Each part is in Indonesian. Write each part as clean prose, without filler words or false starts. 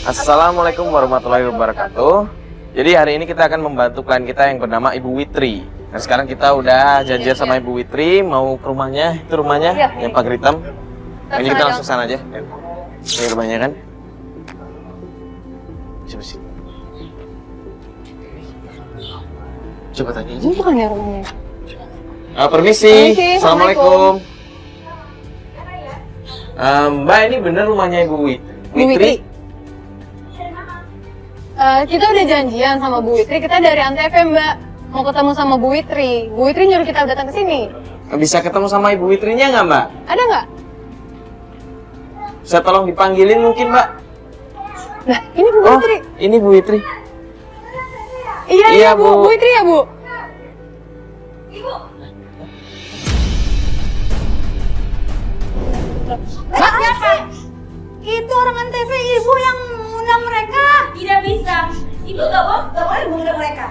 Assalamualaikum warahmatullahi wabarakatuh. Jadi hari ini kita akan membantu klien kita yang bernama Ibu Witri. Nah sekarang kita udah janjian sama Ibu Witri mau ke rumahnya. Itu rumahnya yang pagar hitam. Ini kita langsung sana aja. Ini rumahnya kan. Coba sih. Coba tanya aja. Ini bukan ya rumahnya. Permisi. Assalamualaikum. Mbak, ini bener rumahnya Ibu Witri? Kita udah janjian sama Bu Witri, kita dari Antv Mbak. Mau ketemu sama Bu Witri. Bu Witri nyuruh kita datang ke sini. Bisa ketemu sama Ibu Witrinya nggak Mbak? Ada nggak? Bisa tolong dipanggilin mungkin Mbak? Nah, ini Bu Witri. Ini Bu Witri. Iya Bu. Bu Witri ya Bu? Mbak, siapa? Itu orang Antv, ibu yang mengundang mereka. Tidak bisa. Ibu gak boleh mengundang mereka.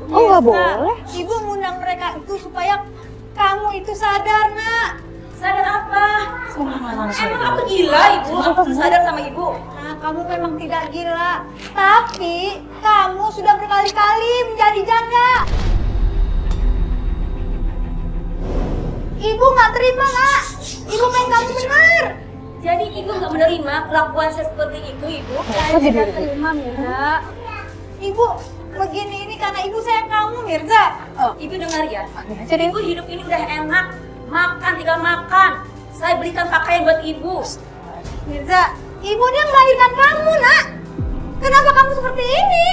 Oh nggak boleh? Ibu mengundang mereka itu supaya kamu itu sadar, Nak. Sadar apa? Emang kamu gila, Ibu? Aku sadar sama Ibu. Nah, kamu memang tidak gila. Tapi kamu sudah berkali-kali menjadi janda. Ibu nggak terima, Nak. Ibu pengen kamu benar. Jadi Ibu nggak menerima kelakuan saya seperti itu, Ibu? Saya tidak terima, Mirza. Ibu begini ini karena Ibu sayang kamu, Mirza. Ibu dengar ya. Jadi Ibu hidup ini udah enak. Makan, tinggal makan. Saya belikan pakaian buat Ibu. Mirza, Ibu dia melahirkan kamu, Nak. Kenapa kamu seperti ini?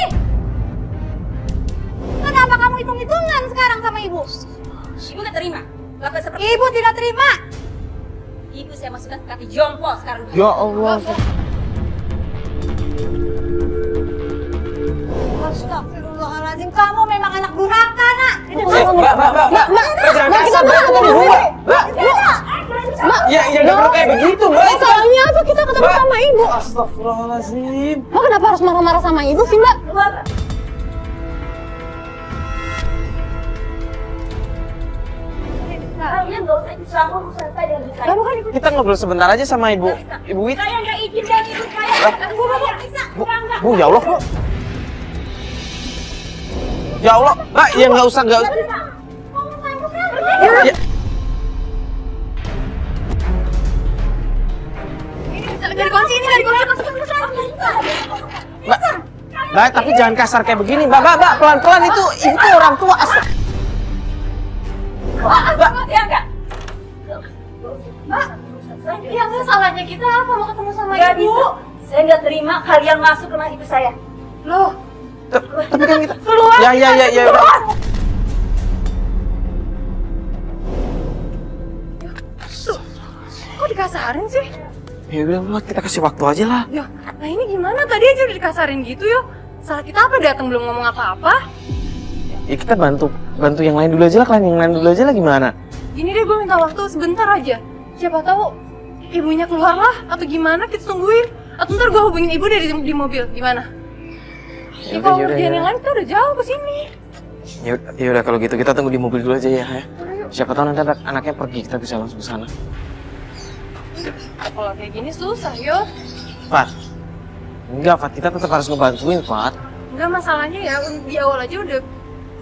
Kenapa kamu hitung-hitungan sekarang sama Ibu? Ibu nggak terima. Ibu tidak terima. Ibu saya masukkan ke kaki jompo sekarang. Ya Allah. Astagfirullahaladzim, kamu memang anak durhaka, Nak. Mbak, jangan kasar, Mbak. Ya, nggak perlu kayak begitu, Mbak. Salahnya apa kita ketemu sama Ibu? Astagfirullahaladzim. Mbak kenapa harus marah-marah sama Ibu sih Mbak? Kalian nggak usah ikut campur urusan saya dengan saya. Kamu kan ikut. Kita ngobrol sebentar aja sama Ibu Wit. Saya nggak izin dan ibu saya. Bu, bisa. Bu, ya Allah, Bu. Ya Allah, Mbak, ya nggak usah. Ya. Dari kunci ini, dari kunci. Mbak, tapi jangan kasar kayak begini, Mbak, pelan-pelan itu orang tua. Mbak, ya enggak? Mbak, ya enggak, salahnya kita apa mau ketemu sama Ibu? Bisa. Saya nggak terima kalian masuk ke rumah ibu saya. Loh, Tapi kan kita keluar. Ya. Keluar. Kok dikasarin sih? Ya udah, Mbak, kita kasih waktu aja lah. Ya, nah ini gimana? Tadi aja udah dikasarin gitu yo. Salah kita apa datang belum ngomong apa-apa? Ya kita bantu yang lain dulu aja lah, klien yang lain dulu aja lah gimana? Gini deh, gue minta waktu sebentar aja. Siapa tahu ibunya keluar lah atau gimana, kita tungguin. Atau ntar gue hubungin ibu dari di mobil, gimana? Ya kalau kerjaan yang lain kita udah jauh ke sini. Ya udah kalau gitu kita tunggu di mobil dulu aja ya. Siapa tahu nanti anaknya pergi, kita bisa langsung ke sana. Kalau kayak gini susah yo. Fat. Enggak, Fat, kita tetap harus ngebantuin, Fat. Enggak, masalahnya ya di awal aja udah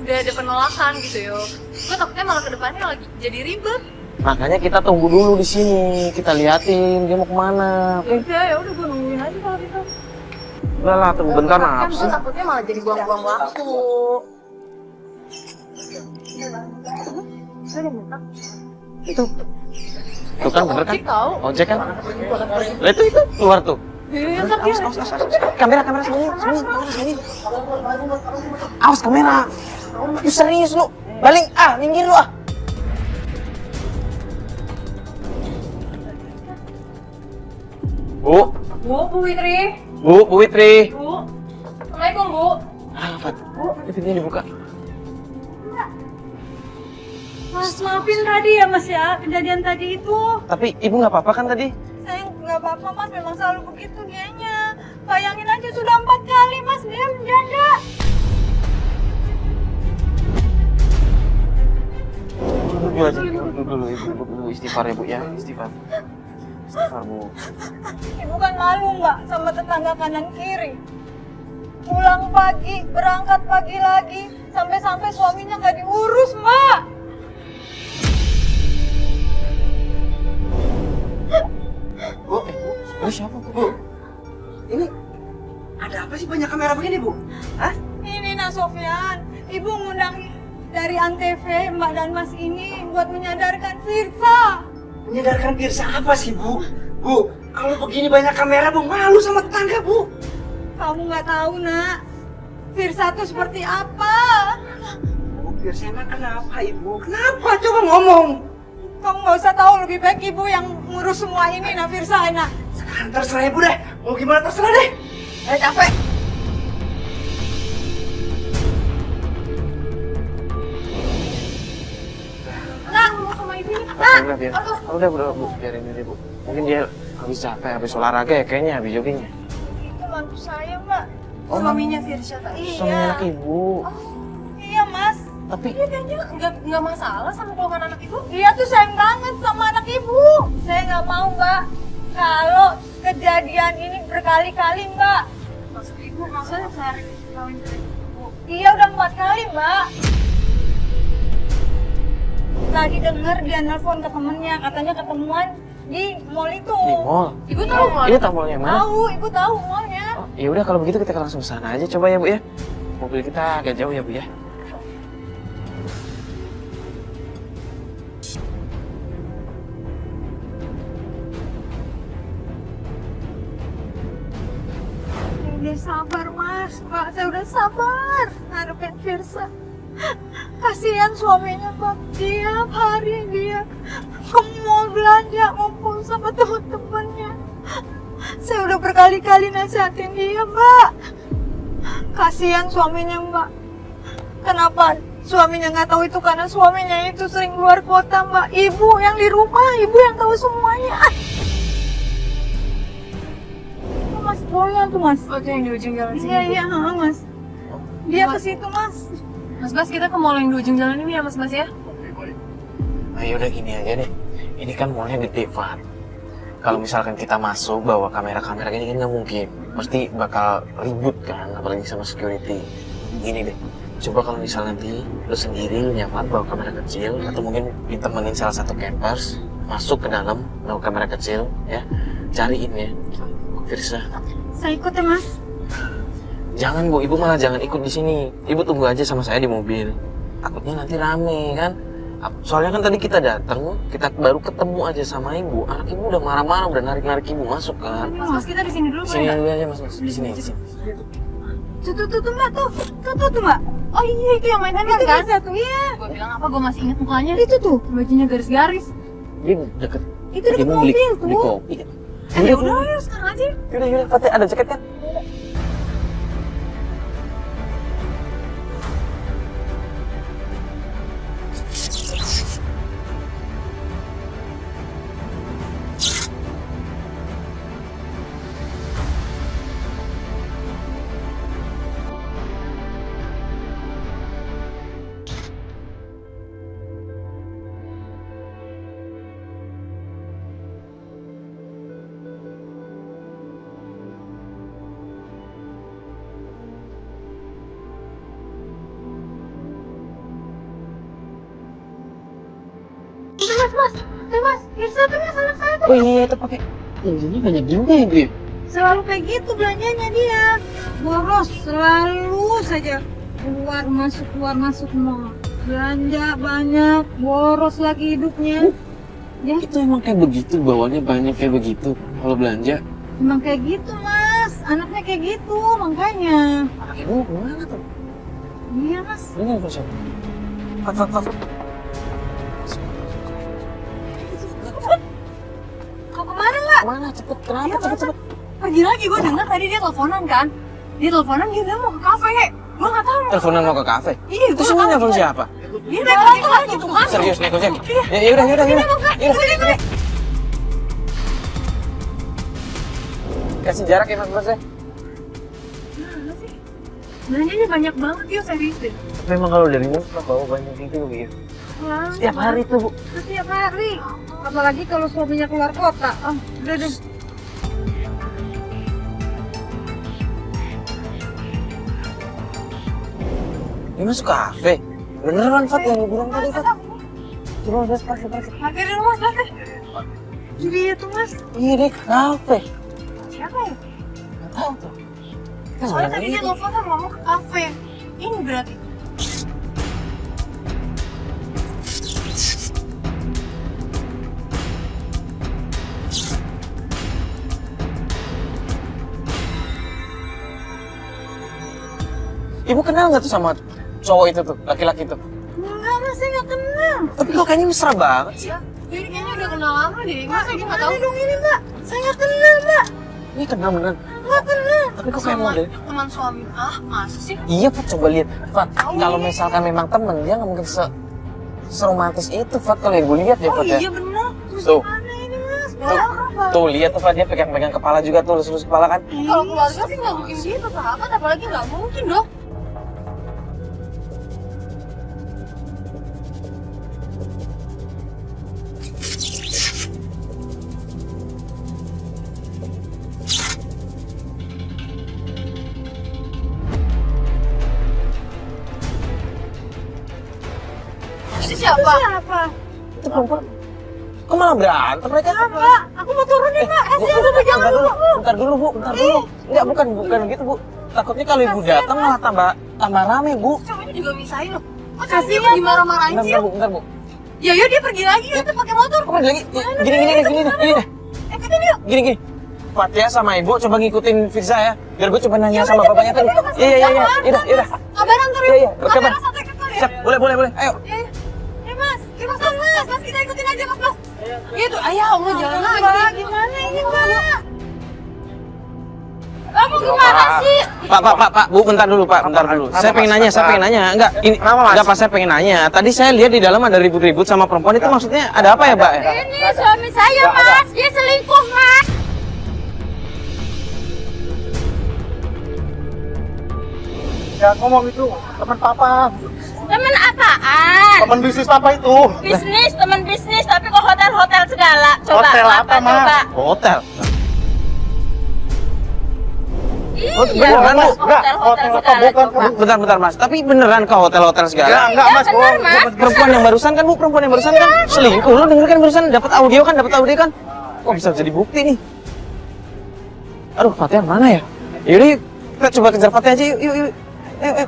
ada penolakan gitu yo. Gue takutnya malah ke depannya lagi jadi ribet. Makanya kita tunggu dulu di sini, kita liatin dia mau kemana. Oke? Ya udah gue nungguin aja kalau gitu. Udah lah, tunggu bentar Kan apa gue sih? takutnya malah jadi buang-buang waktu. Itu. Tuh kan bener kan? Ojek tau. Ojek kan? Lah itu keluar tuh. Iya, ntar dia. Kamera sembunyi. Awas kamera. Lu serius lu. Baling, minggir lu . Bu Witri. Bu Witri. Bu. Assalamualaikum, Bu. Fat. Ini pintunya dibuka. Mas, maafin tadi ya Mas ya, kejadian tadi itu. Tapi ibu nggak apa-apa kan tadi? Saya nggak apa-apa Mas, memang selalu begitu dianya. Bayangin aja sudah 4 kali Mas dia menjanda. Duduk dulu, ibu istighfar ya Bu ya, istighfar. Istighfar, Bu. Ibu kan malu mbak sama tetangga kanan kiri. Pulang pagi, berangkat pagi lagi, sampai-sampai suaminya nggak diurus mbak. Bu, Bu siapa, Bu? Ini ada apa sih banyak kamera begini, Bu? Hah? Ini Nak Sofyan, ibu ngundang dari Antv mbak dan mas ini buat menyadarkan Firsa. Menyadarkan Firsa apa sih, Bu? Bu, kalau begini banyak kamera, Bu, malu sama tetangga, Bu. Kamu nggak tahu nak, Firsa tuh seperti apa. Bu, Firsa emang kenapa, Ibu? Kenapa? Coba ngomong. Kamu nggak usah tahu, lebih baik ibu yang ngurus semua ini nak Firsa nak. Sekarang terserah Ibu deh. Mau gimana terserah deh. Saya capek. Nak, mau sama ibu ini. Udah, Bu, biarin aja, Bu. Mungkin dia habis capek, habis olahraga ya kayaknya, habis joggingnya. Itu mantu saya mbak. Oh, Suaminya Firsa. Suaminya anak Ibu. Iya mas. Tapi Iya kayaknya nggak masalah sama golongan anak itu. Dia tuh sayang banget sama anak ibu. Saya nggak mau mbak. Kalau kejadian ini berkali-kali mbak. Maksud ibu maksudnya sehari kawin dari ibu. Iya udah 4 kali mbak. Tadi denger dia nelfon ke temennya, katanya ketemuan di mall itu. di mall. Ibu tahu nggak? Ini tahu mallnya mana? Tahu, ibu tahu mallnya. Oh, ya udah kalau begitu kita langsung ke sana aja coba ya, Bu ya. Mobil kita agak jauh ya, Bu ya. Udah sabar mas, mbak, saya udah sabar ngarepin Firsa. Kasihan suaminya mbak, tiap hari dia ke mall belanja ngumpul sama teman-temannya. Saya udah berkali-kali nasihatin dia mbak. Kasihan suaminya mbak. Kenapa suaminya nggak tahu itu? Karena suaminya itu sering keluar kota mbak. Ibu yang di rumah, ibu yang tahu semuanya. Mas, boleh tuh mas. Oh, itu yang di ujung jalan sini. Iya, mas. Dia ke situ mas. Mas, kita ke mall yang di ujung jalan ini ya, Mas ya? Ayo udah gini aja deh. Ini kan mallnya gede, Fat. Kalau misalkan kita masuk bawa kamera-kamera gini kan nggak mungkin. Pasti bakal ribut kan, apalagi sama security. Gini deh. Coba kalau misal nanti lu sendiri nyapa bawa kamera kecil atau mungkin ditemenin salah satu campers masuk ke dalam bawa kamera kecil ya. Cariin ya. Firsa. Saya ikut ya mas. Jangan Bu, Ibu malah jangan ikut di sini. Ibu tunggu aja sama saya di mobil. Takutnya nanti rame kan. Soalnya kan tadi kita datang, kita baru ketemu aja sama Ibu. Anak Ibu udah marah-marah, udah narik-narik Ibu masuk kan. Mas, kita di sini dulu Di sini boleh nggak? dulu aja Mas. Di sini. Tuh mbak tuh mbak. Oh iya, itu yang main handphone Itu kan? Firsa tuh, iya. Gue bilang apa, gue masih ingat mukanya. Itu tuh. Bajunya garis-garis. Dia deket. Itu deket Dia mau beli mobil tuh. kopi. Ya udah, ayo sekarang aja. Yaudah, Fatih ada jaket kan? Mas, Firsa tuh mas anak saya tuh. Oh iya, itu pakai. Ini banyak juga ya, Bu ya? Selalu kayak gitu belanjanya dia. Boros, selalu saja. Keluar masuk mall. Belanja banyak, boros lagi hidupnya. Ya, Itu emang kayak begitu, bawaannya banyak kayak begitu. Kalau belanja, emang kayak gitu mas. Anaknya kayak gitu, makanya. anak Ibu kemana tuh? Iya mas. Ini nelfon siapa? Fat. Kau kemana mbak? Kemana? Cepet, kenapa? Cepet. Pergi lagi, gue dengar tadi dia teleponan kan? Dia teleponan, dia bilang mau ke kafe. Gue nggak tahu. Teleponan mau ke kafe? Iya, Itu semua nelfon siapa? Dia naik lagi tuh kan? Serius nih, Gojek? Ya udah. Kasih jarak ya Mas ya. Mana sih? Belanjanya banyak banget, yuk serius deh. Memang kalau dari mall bawa banyak gitu ya. Setiap hari tuh, Bu. Setiap hari. Apalagi kalau suaminya keluar kota. Udah deh. Dia masuk kafe. Beneran, Fat, yang lu bilang tadi, Fat. Coba, Mas, pakai. Pakai dulu mas, pakai. Jadi itu mas. Iya, deh, kafe. Siapa ya? Nggak tahu tuh. Kita Soalnya nggak tadi dia ngerti. telepon sama mama ke kafe. Ini berarti. Ibu kenal nggak tuh sama cowok itu tuh, laki-laki itu? Enggak mas, saya nggak kenal. Tapi kok kayaknya mesra banget sih. Ya, jadi kayaknya udah kenal lama deh. Masa dia nggak tahu? Dong ini mbak, saya nggak kenal mbak. Ini kenal beneran. Nggak kenal. Tapi kok kayak model? Teman suami. Ah, masa sih? Iya, Fat, coba lihat. Fat, kalau misalkan memang temen, dia nggak mungkin seromantis itu, Fat. Kalau yang gue lihat ya, Oh Fat, ya. iya bener. Tuh, Mana ini mas? tuh lihat tuh, Fat, dia pegang-pegang kepala juga tuh, lurus kepala kan. Kalau keluarga sih nggak mungkin gitu, sahabat. Apalagi nggak mungkin dong. Itu siapa? Siapa? Itu perempuan. Kok malah berantem mereka? Mbak, aku mau turunin mbak. Kasih aku pegang bentar dulu. bentar dulu, Bu, bentar dulu. Enggak, bukan gitu, Bu. Takutnya kalau ibu datang malah tambah rame, Bu. Cowoknya juga misahin loh. Kok Kasihan, cowoknya pergi marah-marahin sih? Bentar, Bu. Ya yuk dia pergi lagi ya, tuh pakai motor. Kok lagi? Gini deh. Ikutin yuk. Gini. Fatia sama ibu coba ngikutin Firza ya. Biar gue coba nanya sama bapaknya tadi. Iya. Yaudah. Kabaran terus. Iya, berkabar. Kabaran satu ikut ya. Siap, boleh. Ayo. Mas, mas, kita ikutin aja mas. Iya tuh, ayo mau jalan lagi. Mbak, gimana ini mbak? Kamu gimana sih? Pak, Bu, bentar dulu. Saya pengen nanya. Enggak, ini enggak pas saya pengen nanya. Tadi saya lihat di dalam ada ribut-ribut sama perempuan itu maksudnya ada apa ya, Pak? Ini suami saya mas, dia selingkuh mas. Ya ngomong itu, teman papa. Temen apaan? Teman bisnis papa itu. Bisnis, temen bisnis, tapi kok hotel-hotel segala. Coba, Hotel apa, Ma? coba. Hotel. Iya, beneran, Bu? hotel-hotel Hotel apa? segala. Bukan, Coba. Bentar, Mas. Tapi beneran ke hotel-hotel segala? Enggak, Mas. bener, bohong. Mas. Perempuan yang barusan kan, Bu? Perempuan yang barusan kan selingkuh. Lu denger kan barusan dapat audio kan? Kok bisa jadi bukti nih? Aduh, Fatih mana ya? Yaudah, yuk. Kita coba kejar Fatih aja, yuk. Ayo.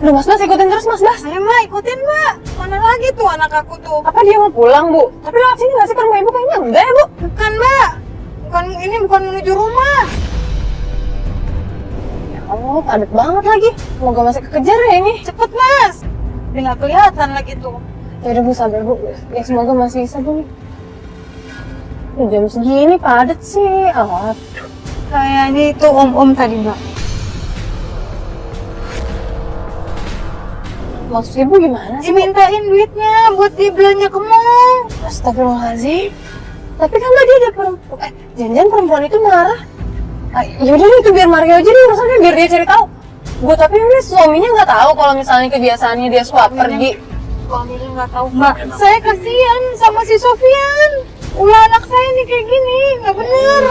Udah mas, ikutin terus mas. Ayo mbak, ikutin mbak. Mana lagi tuh anak aku tuh? Apa dia mau pulang, Bu? Tapi lewat sini nggak sih ke rumah ibu? Kayaknya enggak ya, Bu? Bukan mbak. Bukan menuju rumah. Ya Allah, padat banget lagi. Semoga masih kekejar ya ini. Cepet mas. Udah nggak kelihatan lagi tuh. Ya udah Bu, sabar Bu. Ya semoga masih bisa Bu. Udah jam segini padat sih. Ah, Kayaknya itu om tadi mbak. maksud ibu gimana sih? Bu? Dimintain duitnya buat dia belanja ke mall. Astagfirullahaladzim. Tapi kan tadi ada perempuan. Jangan-jangan perempuan itu marah. Yaudah deh, itu biar Mario aja deh urusannya, biar dia cari tahu. Bu, tapi udah suaminya nggak tahu kalau misalnya kebiasaannya dia suka pergi. Suaminya nggak tahu mbak. Saya kasihan sama si Sofian. Ulah anak saya nih kayak gini, nggak bener.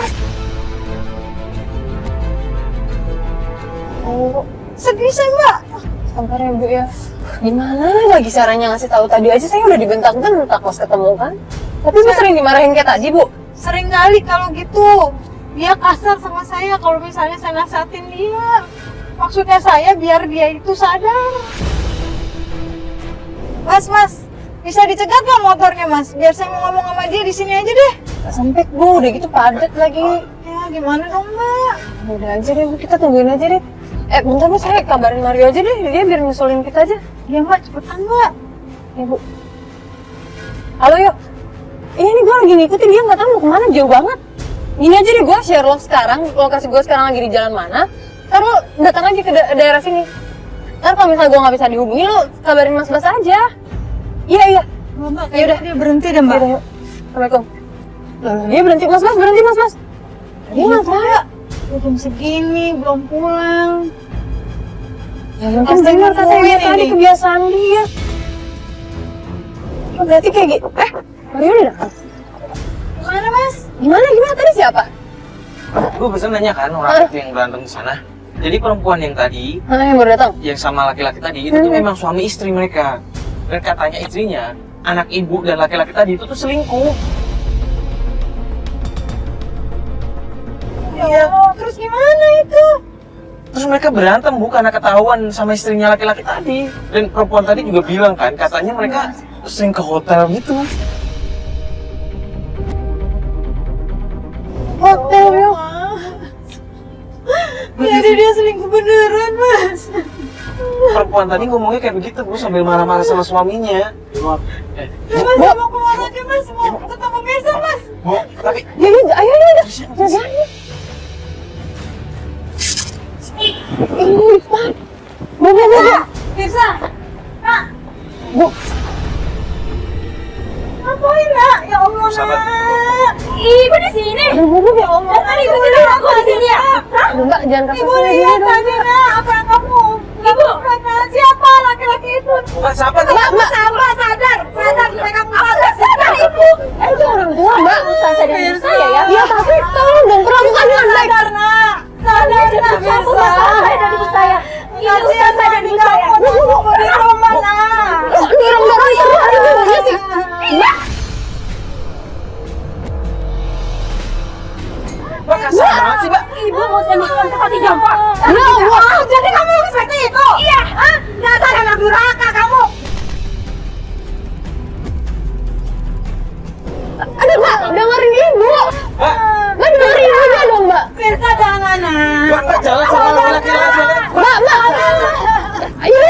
Oh, Sedih saya mbak. sabar ya Bu ya. Gimana lagi caranya ngasih tahu? Tadi aja saya udah dibentak-bentak pas ketemu kan. Tapi Bu sering dimarahin kayak tadi, Bu. Sering kali kalau gitu. Dia kasar sama saya kalau misalnya saya nasihatin dia. Maksudnya saya biar dia itu sadar. Mas, bisa dicegat nggak motornya mas? Biar saya mau ngomong sama dia di sini aja deh. Gak sempet Bu, udah gitu padat lagi. Ya gimana dong mbak? Udah aja deh Bu, kita tungguin aja deh. Bentar Bu, saya kabarin Mario aja deh, dia biar nyusulin kita aja. Ya mbak, cepetan mbak. Ya Bu. Halo yuk. Iya nih gue lagi ngikutin dia nggak tahu mau kemana, jauh banget. Gini aja deh, gue share lo sekarang, lokasi gue sekarang lagi di jalan mana. Ntar lo datang aja ke daerah sini. Ntar kalau misalnya gue nggak bisa dihubungi, lo kabarin Mas Bas aja. Iya. Mbak, Ya udah, dia berhenti deh mbak. Yaudah, yuk. Assalamualaikum. Loh, dia berhenti, Mas Bas berhenti, Mas Bas. Dia nggak tahu. Jam segini belum pulang. Ya mungkin benar katanya tadi kebiasaan dia. Oh, berarti kayak gitu. Mario udah datang. Mana mas? Gimana tadi siapa? Gue bisa nanya kan orang itu yang berantem di sana. Jadi perempuan yang tadi, Yang baru datang. yang sama laki-laki tadi itu tuh memang suami istri mereka. Dan katanya istrinya, anak ibu dan laki-laki tadi itu tuh selingkuh. Iya. Terus gimana itu? Terus mereka berantem Bu karena ketahuan sama istrinya laki-laki tadi. Dan perempuan tadi juga bilang kan, katanya mereka sering ke hotel gitu. Hotel yuk. Jadi dia selingkuh beneran mas. Perempuan tadi ngomongnya kayak begitu Bu sambil marah-marah sama suaminya. Mas mau keluar aja mas, mau ketemu besok mas. Bu, tapi Ya, ayo. Jalan. Ini Pak. Bu. Bisa? Nak, Bu. ngapain nak? Ya Allah Sabar. nak. Ibu di sini. Bu, ya Allah. Tadi ibu bilang aku di sini ya. Aduh, Mbak, jangan kasih Ibu lihat tadi nak, apa yang kamu? Ibu, siapa laki-laki itu? Mbak, siapa nih? Mbak, sadar, supaya kamu sadar ibu. Itu orang tua, Mbak. Usah sadar diri saya ya. Iya, tapi tolong dong perlakukan dengan baik. Sadar nak, kamu nggak sadar dari ibu saya. Ini usah sadar dari saya. Kamu di rumah nak. Dorong terus gimana sih? Mbak. Mbak, kasar banget sih, Mbak. Ibu mau saya makan seperti jambak. Ya Allah. Jadi kamu seperti itu? Iya. Dasar anak durhaka kamu. Aduh, Mbak, dengerin Ibu. Mbak, Mbak, dengerin aja dong, Mbak. Firsa jangan nak. Mbak, jalan sama laki-laki lain. Mbak. Ayo.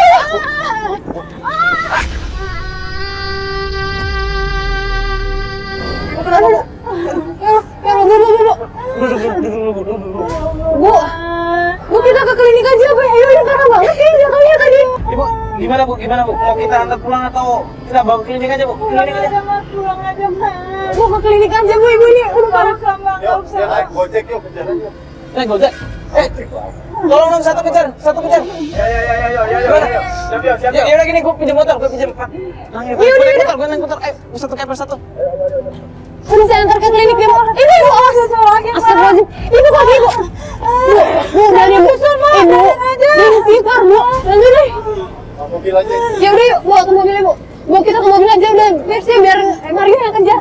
Bu, kita ke klinik aja, Bu. Ayo, ini parah banget ya jatuhnya tadi. Ibu, gimana Bu? Mau kita antar pulang atau kita bawa ke klinik aja Bu? Klinik aja. Mas, pulang aja mas. Bu, ke klinik aja, Bu. Ibu ini udah parah. Nggak usah. naik gojek yuk kejar aja. Gojek. Tolong dong satu kejar. Ya udah gini, gue pinjam motor, gue pinjam. Gue naik motor. Satu keper satu. Udah saya antar ke klinik ya, Bu. Ini Ibu, awas. Astagfirullahaladzim. Ibu kaki, Ibu. Bu, udah nih, Bu. Ibu, ini sifar, Bu. Lanjut deh. Mobil aja. Ya udah yuk, bawa ke mobilnya, Bu. Bu, kita ke mobil aja udah. Biar Mario yang kejar.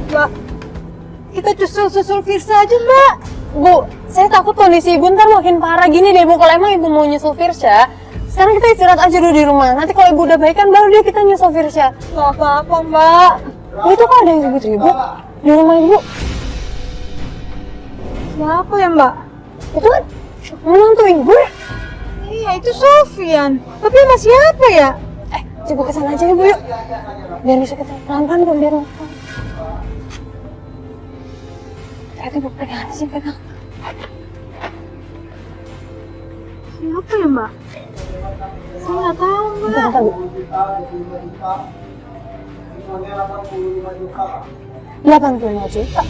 Mbak, kita susul Firsa aja mbak. Bu, saya takut kondisi Ibu ntar makin parah gini deh, Bu. Kalau emang Ibu mau nyusul Firsya, sekarang kita istirahat aja dulu di rumah. Nanti kalau Ibu udah baik kan baru dia kita nyusul Firsya. Nggak apa-apa mbak. Bu, itu kok ada yang ribut-ribut di rumah Ibu. Siapa ya mbak? Itu kan menantu Ibu ya? Iya itu Sofian. Tapi sama siapa ya? Coba kesana aja Ibu yuk. Biar bisa kita pelan-pelan dong, biar nggak pelan. Bu, pegang aja sih, pegang. Siapa ya mbak? Saya nggak tahu mbak. Bentar, Bu. 85 juta.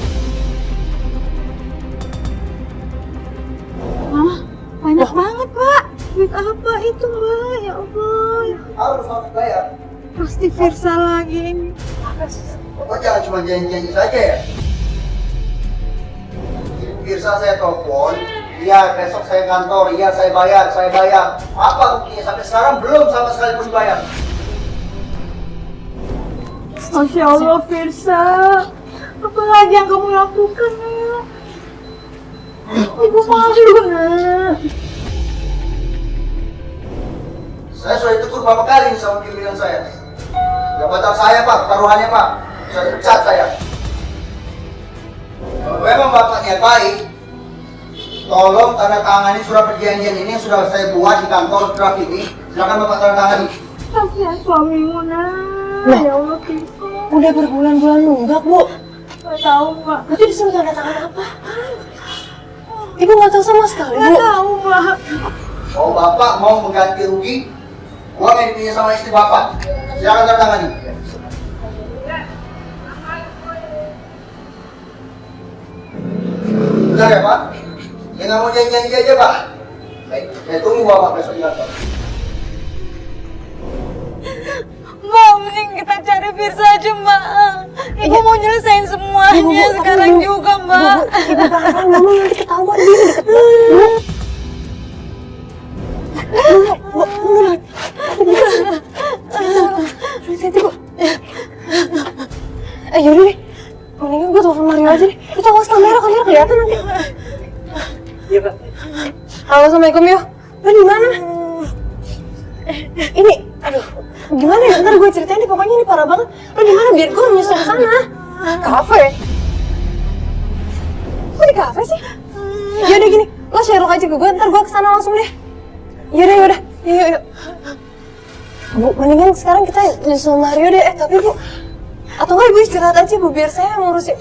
Hah? Banyak banget mbak. Duit apa itu mbak? Ya Allah. Harus bayar. Pasti Firsa lagi ini. Bapak jangan cuma janji-janji saja ya. Firsa saya telepon, iya besok saya kantor, iya saya bayar. Apa buktinya sampai sekarang belum sama sekali pun bayar. Masya Allah Firsa. Apa lagi yang kamu lakukan ya? Ibu malu nak. Saya sudah ditegur beberapa kali sama pimpinan saya. Jabatan saya Pak, taruhannya Pak, bisa dipecat saya. Kalau memang Bapak niat baik, tolong tanda tangani surat perjanjian ini yang sudah saya buat di kantor draft ini. Silakan Bapak tanda tangani. Kasihan suamimu nak. Ya Allah Kiko. Udah berbulan-bulan nunggak, Bu. Gak tahu Mbak. Berarti disuruh tanda tangan apa? Ibu nggak tahu sama sekali, Bu. Gak tahu Mbak. Oh, Bapak mau mengganti rugi uang yang dipunya sama istri Bapak. Silakan tanda tangani. Benar ya Pak? Ya nggak mau janji-janji aja Pak. Baik, saya tunggu Bapak besok di kantor. Mbak, mending kita cari Firsa aja Mbak. Ibu mau nyelesain semuanya sekarang juga Mbak. Ibu tahan, Mama nanti ketahuan dia deket Bu. Yaudah deh, mendingan gue telepon Mario aja deh. Kita awas kamera kelihatan nanti. Iya, Pak. Halo, Assalamualaikum Yo. Lo di mana? Ini, aduh, gimana ya? Ntar gue ceritain deh, pokoknya ini parah banget. Lo di mana? Biar gue nyusul ke sana. Kafe. Kok di kafe sih? Yaudah gini, lo share aja ke gue, ntar gue kesana langsung deh. Yaudah. Yuk. Bu, mendingan sekarang kita nyusul Mario deh. Tapi Bu, atau nggak Ibu istirahat aja Bu, biar saya ngurusin.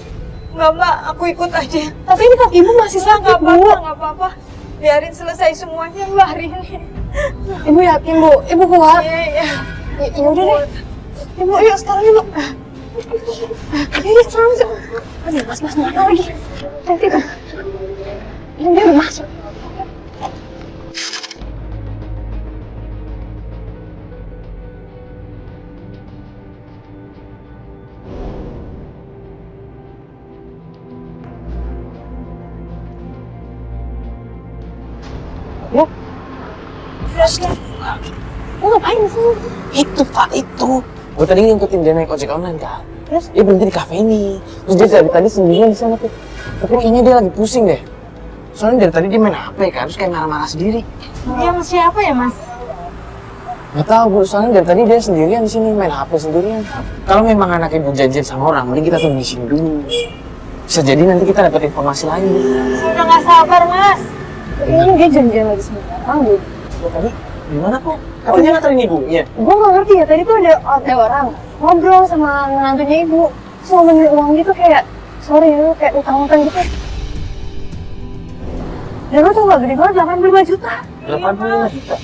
Nggak Mbak, aku ikut aja. Tapi ini kok Ibu masih sakit, Nggak Bu. apa-apa, nggak apa-apa. Biarin selesai semuanya Mbak hari ini. Ibu yakin Bu? Ibu kuat? Iya. Yaudah deh. Ibu, yuk sekarang yuk. Yaudah, sekarang yuk. Aduh, mas mana lagi? Nanti tuh. Ini dia udah masuk. Lo ngapain di sini? Itu Pak, itu. Gue tadi ngikutin dia naik ojek online kan. Terus dia berhenti di kafe ini. Terus dia dari tadi sendirian di sana tuh. Tapi kayaknya dia lagi pusing deh. Soalnya dari tadi dia main HP kan, terus kayak marah-marah sendiri. Dia sama siapa ya Mas? Gak tau Bu, soalnya dari tadi dia sendirian di sini main HP sendirian. Kalau memang anak ibu janjian sama orang, mending kita tunggu di sini dulu. Bisa jadi nanti kita dapat informasi lain. Udah nggak sabar Mas. Ini dia janjian lagi sama orang Bu. Lo tadi gimana kok? Katanya nganterin ibunya. Gue gak ngerti ya, tadi tuh ada orang ngobrol sama menantunya Ibu. Terus ngomongin uang gitu kayak, sorry ya, kayak utang-utang gitu. Dan lo tuh gak gede banget, 85 juta. 85 juta.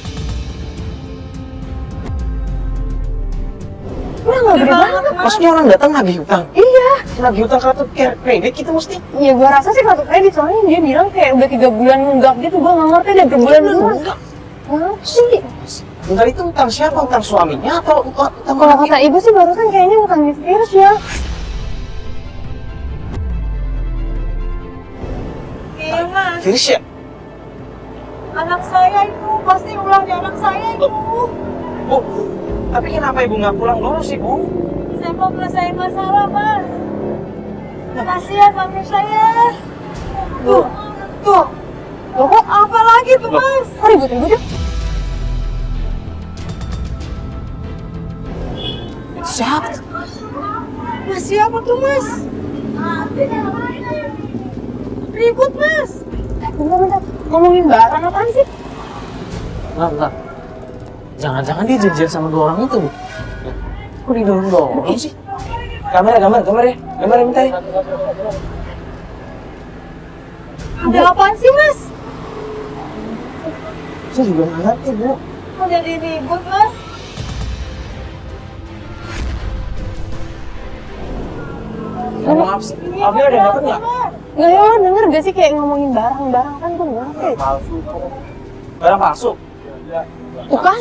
Iya gak gede banget. Maksudnya orang datang nagih utang? Iya. Nagih utang kartu kredit kita mesti. Iya gue rasa sih kartu kredit, soalnya dia bilang kayak udah 3 bulan nunggak gitu. Gue gak ngerti deh berbulan-bulan. Kenapa sih? Bentar, itu utang siapa? Utang suaminya atau utang Kalau kata ibu sih barusan kayaknya utangnya Firsa ya. Iya Mas. Firsya? Anak saya itu pasti ulang di anak saya itu. Bu, tapi kenapa ibu nggak pulang dulu sih Bu? Saya mau selesai masalah Mas. Kasihan suami saya. Tuh. Loh kok Apa lagi tuh Mas? kok ribut-ribut ya? Siapa? Mas siapa tuh Mas? Ribut Mas. Bentar. Ngomongin barang apaan sih? Bentar. Jangan-jangan dia janjian sama 2 orang itu Bu? Kok didorong-dorong sih? Gambar ya, bentar ya. Ada apaan sih Mas? Saya juga nggak ngerti Bu. Kok jadi ribut Mas? Ngomong apa sih? Abi ada yang dapet nggak? Nggak ya, lo denger gak sih kayak ngomongin barang-barang kan gue ngerti. Palsu. Barang palsu? Bukan?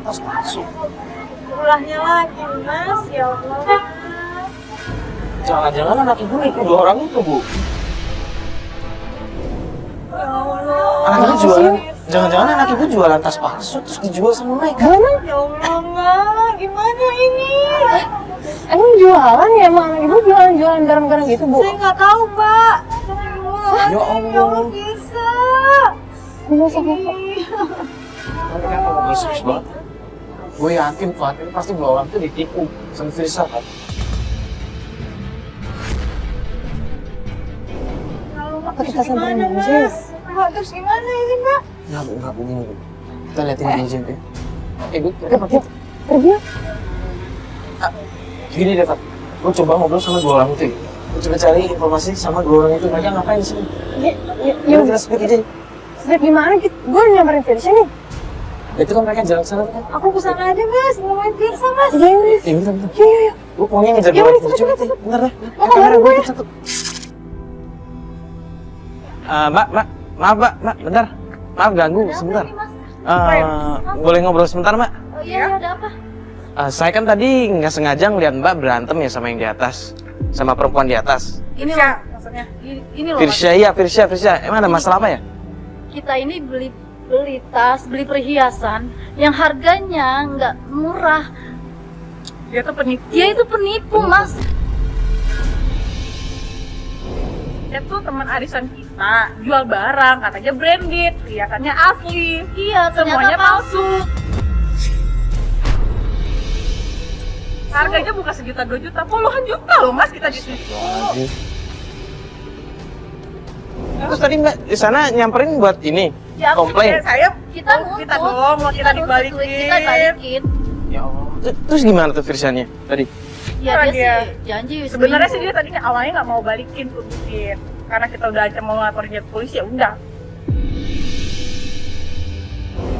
Tas palsu. Ulahnya lagi Mas, ya Allah. Jangan-jangan anak ibu nipu 2 orang itu Bu. Ya Allah. Anak ibu jualan, jangan-jangan anak ibu jualan tas palsu terus dijual sama mereka. Emang? Ya Allah Mbak, gimana ini? Emang jualan ya? Emang anak ibu jualan barang-barang gitu Bu? Saya nggak tahu Mbak. Ya Allah. Bisa. Gue sakit. Serius banget. Gue yakin Fat, ini pasti 2 orang itu ditipu sama Firsa kan. Apa kita samperin aja? Mbak, terus gimana ini, Mbak? Enggak, begini. Kita liatin aja, Bu. Bu, kita Pergi. gini deh, Pak. Lu coba ngobrol sama dua orang itu. Lu coba cari informasi sama dua orang itu. Mereka ngapain di sini? Ya, Kita speak aja. Sejak gimana? Gue udah nyamperin Firsa nih. Itu kan mereka jalan sana kan? Aku kesana aja, Mas. Nemuin Firsa, Mas. Iya, iya. Bentar. Iya. Lu pokoknya ngejar Ya, dua udah, orang. cepet. Bentar deh. Oh, Kamera gue gue ya. ikut satu. Mbak, maaf, Mbak, bentar. Maaf ganggu, sebentar. Boleh ngobrol sebentar, Mbak? Oh iya, ada apa? Saya kan tadi nggak sengaja ngeliat Mbak berantem ya sama yang di atas, sama perempuan di atas. Ini loh, maksudnya. Ini loh, Mas. Firsa. Emang ada masalah apa ya? Kita ini beli tas, beli perhiasan yang harganya nggak murah. Dia tuh penipu. Dia itu penipu, Mas. Dia tuh teman arisan kita, jual barang, katanya branded, kelihatannya asli. Iya, Semuanya ternyata palsu. Harganya bukan sejuta 2 juta, puluhan juta loh Mas kita di situ. Terus tadi Mbak di sana nyamperin buat ini, Ya, komplain. saya Kita kita nuntut. dong, mau kita nuntut dibalikin. duit kita balikin. Ya Allah. Terus gimana tuh Firsanya tadi? Ya Nah, dia dia. sih janji Sebenarnya sih seminggu. dia tadinya awalnya nggak mau balikin tuh duit, karena kita udah ancam mau lapor dia ke polisi, ya udah.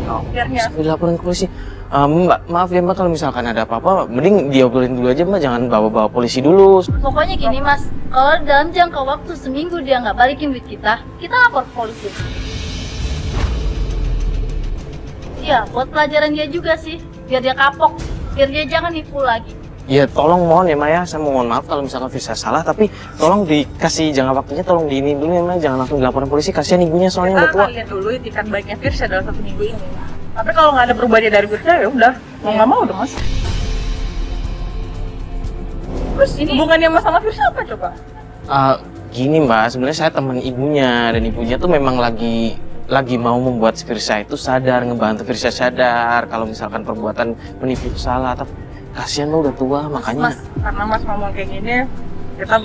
Akhirnya. Bisa dilaporin ke polisi. Mbak, maaf ya Mbak kalau misalkan ada apa-apa, mending diobrolin dulu aja Mbak, jangan bawa-bawa polisi dulu. Pokoknya gini Mas, kalau dalam jangka waktu seminggu dia nggak balikin duit kita lapor ke polisi. Iya, buat pelajaran dia juga sih, biar dia kapok, biar dia jangan nipu lagi. Ya tolong mohon ya Maya, saya mohon maaf kalau misalkan Firsa salah, tapi tolong dikasih jangka waktunya, tolong diinin dulu ya Maya, jangan langsung dilaporin polisi, kasihan ibunya soalnya udah Kita tua. akan lihat dulu itikat baiknya Firsa dalam 1 minggu ini. Tapi kalau nggak ada perubahannya dari Firsa, ya udah, mau nggak mau dong Mas. Terus Ini- hubungannya Mas sama Firsa apa coba? Gini Mbak, sebenarnya saya teman ibunya, dan ibunya tuh memang lagi mau membuat Firsa itu sadar, ngebantu Firsa sadar kalau misalkan perbuatan menipu itu salah, tapi kasihan Mbak udah tua, makanya. Mas, Karena Mas ngomong kayak gini, kita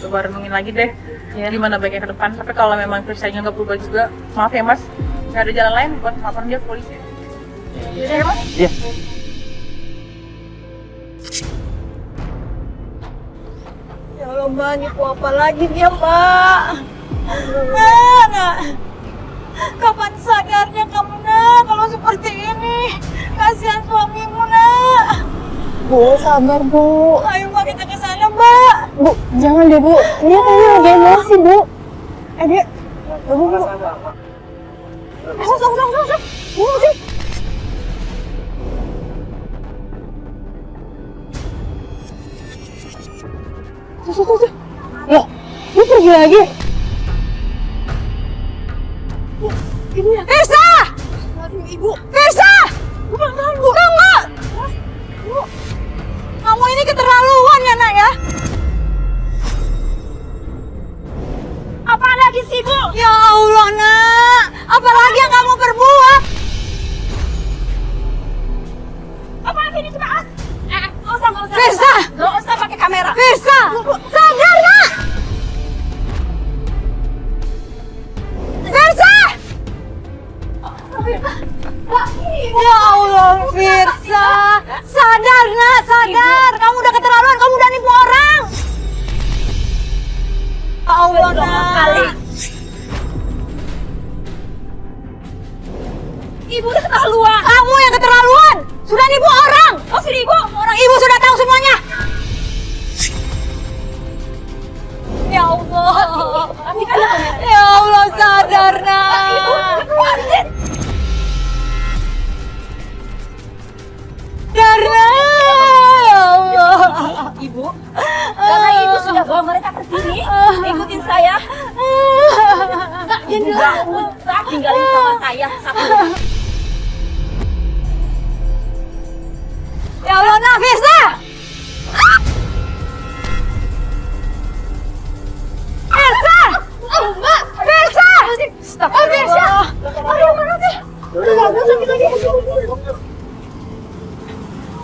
coba renungin lagi deh gimana baiknya ke depan. Tapi kalau memang Firsanya nggak berubah juga, maaf ya Mas, nggak ada jalan lain buat laporan dia ke polisi. Iya ya Mas? Iya. ya Allah Mbak, nipu apa lagi dia Mbak? Nak, kapan sadarnya kamu nak kalau seperti ini? Kasihan suamimu nak. Bu, sabar Bu. Ayo Mbak kita ke sana Mbak. Bu, jangan deh Bu. Dia kayaknya lagi emosi Bu. Dia. Bu. Sok. Bu sih. Tuh. Loh, dia pergi lagi. Ibunya. Firsa! Aduh, Ibu. Firsa! Bu, pelan-pelan Bu. Tunggu! Kamu ini keterlaluan ya nak ya? Apa lagi sih Bu? Ya Allah nak, apalagi yang kamu perbuat? Apa lagi ini coba? Nggak usah. Firsa! Nggak usah pakai kamera. Firsa! Sadar nak! Firsa! Ya Allah, Firsa! Sadar nak, sadar! Kamu udah keterlaluan, kamu udah nipu orang! Ya Allah nak! Ibu udah keterlaluan! Kamu yang keterlaluan! Sudah nipu orang! Oh sini ibu! Orang ibu sudah tahu semuanya! Ya Allah! Ya Allah, sadar nak! Darna, ya Allah. Ibu, karena ibu sudah bawa mereka ke sini, ikutin saya. Ibu gak usah tinggalin sama saya satu. Ya Allah, nah, Firsa! Firsa! Mbak! Firsa! Stop! Firsa! Aduh, mana sih? Nggak bisa sakit lagi.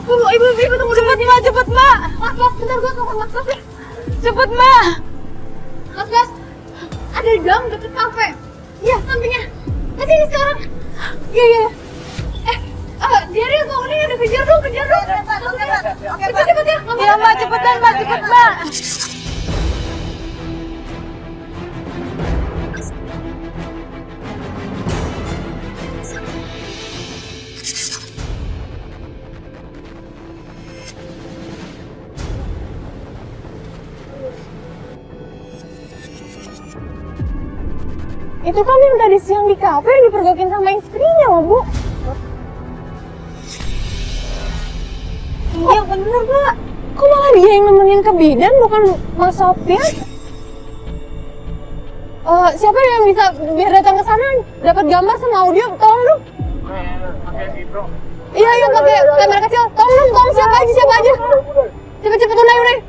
Tunggu, ibu tunggu. Cepet, Mbak! Mas, bentar, gue telepon Mas, ya. Cepet, Mbak! Mas, ada gang deket kafe. Iya, sampingnya. Kesini sekarang. Iya. Jerry, bangun nih, ada kejar dong. Cepet ya. Iya Mbak, cepetan Mbak, cepet Mbak. Itu kan yang tadi siang di kafe yang dipergokin sama istrinya loh, Bu. Iya bener, Mbak. Kok malah dia yang nemenin ke bidan, bukan Mas Sofian? Siapa yang bisa biar datang ke sana dapat gambar sama audio? Tolong dong. Iya, pakai kamera kecil. Tolong siapa aja. Cepet unai.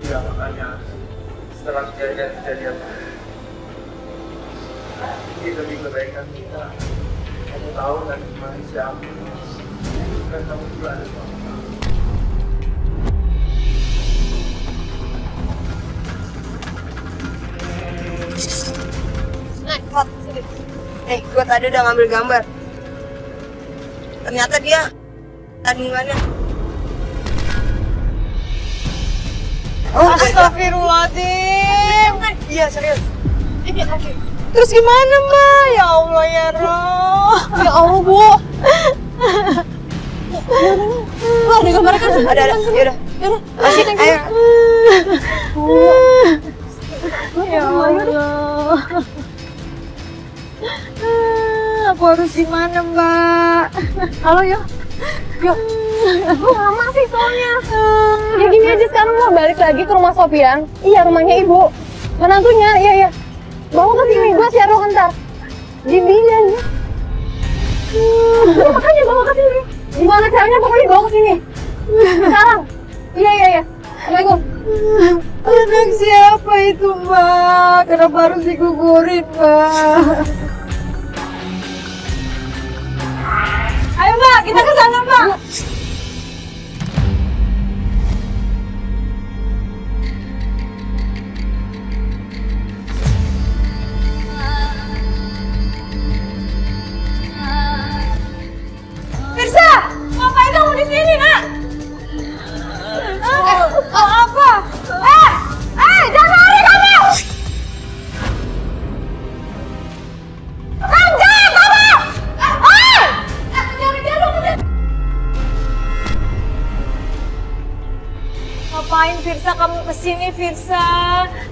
Ya makanya setelah kejadian ini demi kebaikan kita, kamu tahu kan manusia aku kan kamu juga ada suami. Fat, sini. Gue tadi udah ngambil gambar. Ternyata dia tandingannya. Astagfirullahaladzim. Iya serius. Oke. Terus gimana Mbak? Ya Allah ya Roh. Ya Allah, Bu. Ada gambar kan? Ada. Yaudah. Masih, ayo. Ya Allah. Aku harus gimana Mbak? Halo, Yo. Gue lama sih soalnya. Ya gini aja, sekarang mau balik lagi ke rumah Sofian. Iya, rumahnya ibu. Menantunya, iya. Bawa ke sini, gue share lo ntar. Di bidan. Makanya bawa ke sini. Gimana caranya, pokoknya bawa ke sini. Sekarang. Iya. Assalamualaikum. Anak siapa itu Mbak? Kenapa harus digugurin Mbak? Ayo Mbak, kita ke sana Mbak. Firsa, ngapain kamu di sini nak? Apa? Jangan lari kamu! Jangan kamu! Ngapain Firsa kamu kesini Firsa?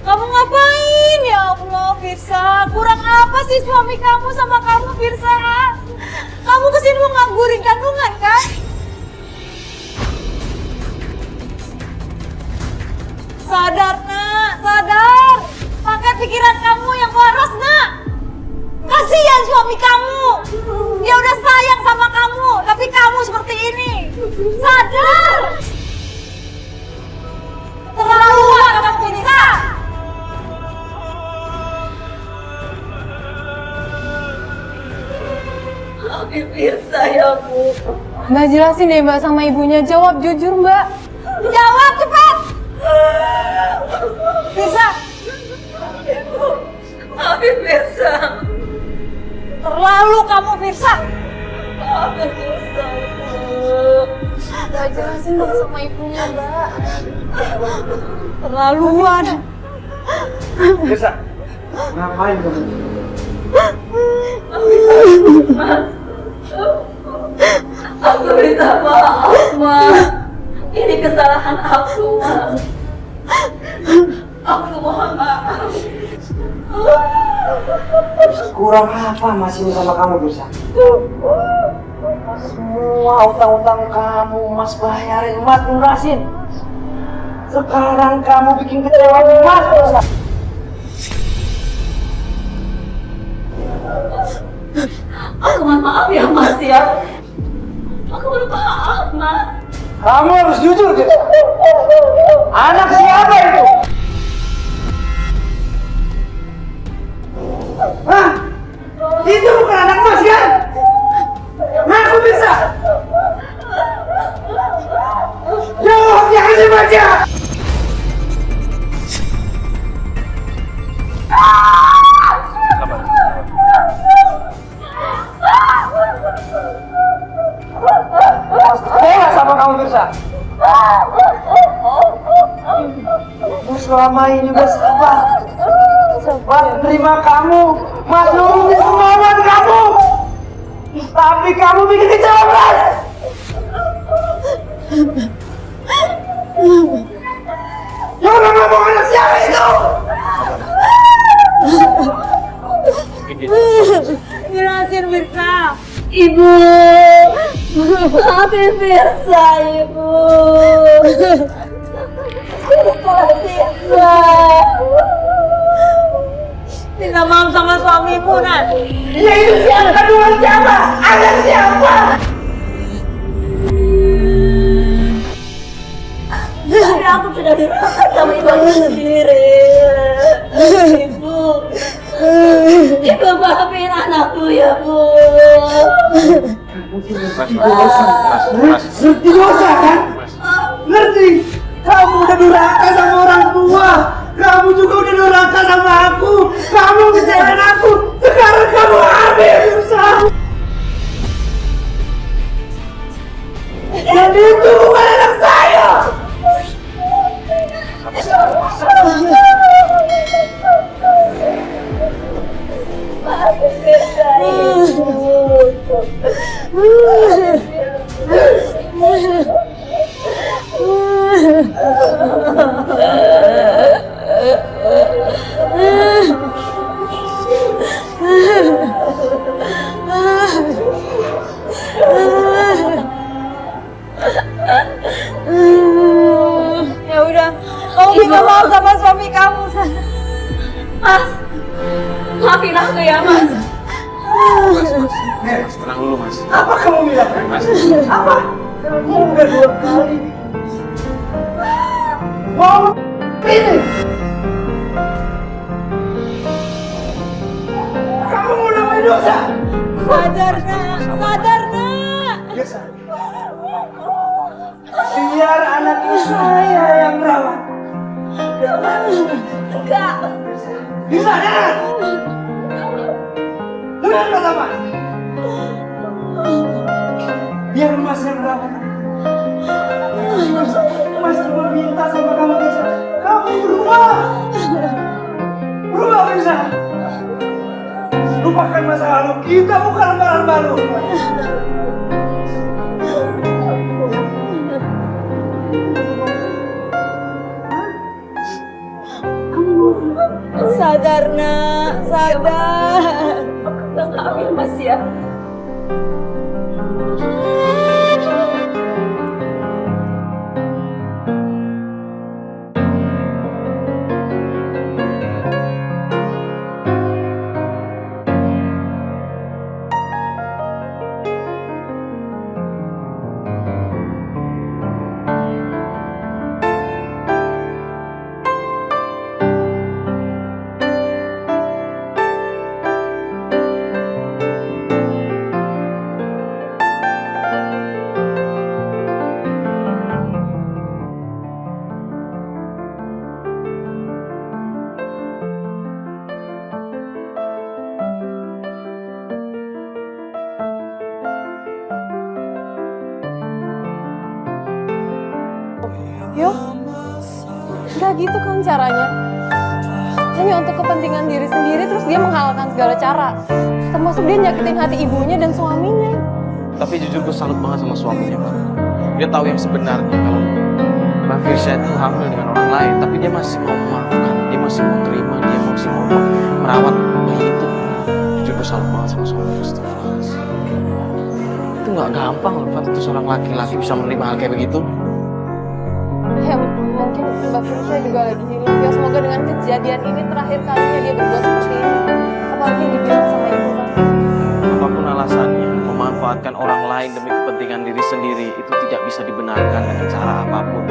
Kamu ngapain ya Allah Firsa? Kurang apa sih suami kamu sama kamu Firsa? Kamu kesini mau nganggurin kandungan kan? Sadar nak, sadar. Pakai pikiran kamu yang waras nak. Kasihan suami kamu. Dia udah sayang sama kamu, tapi kamu seperti ini. Sadar. Terlaluan kamu Firsa. Firsa ya Bu. Mbak jelasin deh Mbak sama ibunya. Jawab jujur Mbak. Jawab cepat. Firsa. Maafin Firsa. Terlalu kamu Firsa. Maafin Firsa. Mbak jelasin dong sama ibunya Mbak. Terlaluan. Bisa, ngapain kamu? Aku minta maaf, Ma. Ini kesalahan aku, Ma. Aku mohon maaf. Kurang apa masih sama kamu bisa? Semua utang-utang kamu Mas bayarin, Mas lunasin. Sekarang kamu bikin kecewa Mas bisa. Aku mohon maaf ya, Mas ya. Aku mohon maaf, Mas. Kamu harus jujur gitu. Anak siapa itu? Hah? Itu bukan anak Mas kan? Aku selama ini bersabar. Sabar menerima kamu, maklumi kemauan kamu. Tapi kamu bikin kecewa, Mas. Jangan ngomong anak siapa itu. Jelasin Mirsa. Ibu. Maafin Mirsa, Ibu. Mirsa. Minta maaf sama suamimu, Nan. Dia itu siapa? Kandungan siapa? Anak siapa? Tapi aku sudah dirangkap sama ibunya sendiri. Ibu. Ibu maafin anakku ya, Bu. Ngerti dosa kan? Ngerti? Kamu udah durhaka sama orang tua. Kamu juga udah durhaka sama aku. Kamu kecewain aku. Sekarang kamu ambil susah. Dan itu bukan anak saya. Ya udah, kamu minta maaf sama suami kamu. Mas, maafin aku ya, Mas. Mas, tenang dulu, Mas. Apa kamu bilang? Mas. Apa? Kamu udah 2 kali. Mau ini? Kamu mau namain dosa? Sadar, Nak. Sadar, Nak. Biasa. Biar anak saya yang rawat. Enggak. Bisa, dengar? Dengar kata Mas. Biar Mas yang rawat. Mas cuma minta sama kamu bisa. Kamu berubah. Berubah bisa. Lupakan masa lalu. Kita bukan lembaran baru. Sadar, Nak. Sadar. Maaf ya, Mas ya. Yo, nggak gitu kan caranya. Hanya untuk kepentingan diri sendiri, terus dia menghalalkan segala cara. Termasuk dia nyakitin hati ibunya dan suaminya. Tapi jujur gue salut banget sama suaminya, Pak. Dia tahu yang sebenarnya kalau Mbak Firsya itu hamil dengan orang lain, tapi dia masih mau memaafkan, dia masih mau terima, dia masih mau merawat bayi itu. Jujur gue salut banget sama suaminya. Itu nggak gampang loh, Pak. Itu seorang laki-laki bisa menerima hal kayak begitu. Ya mungkin Mbak Firsya juga lagi hilang. Ya semoga dengan kejadian ini terakhir kalinya dia berbuat seperti ini. Apalagi yang dibilang sama ibu kan. Apapun alasannya, memanfaatkan orang lain demi kepentingan diri sendiri itu tidak bisa dibenarkan dengan cara apapun.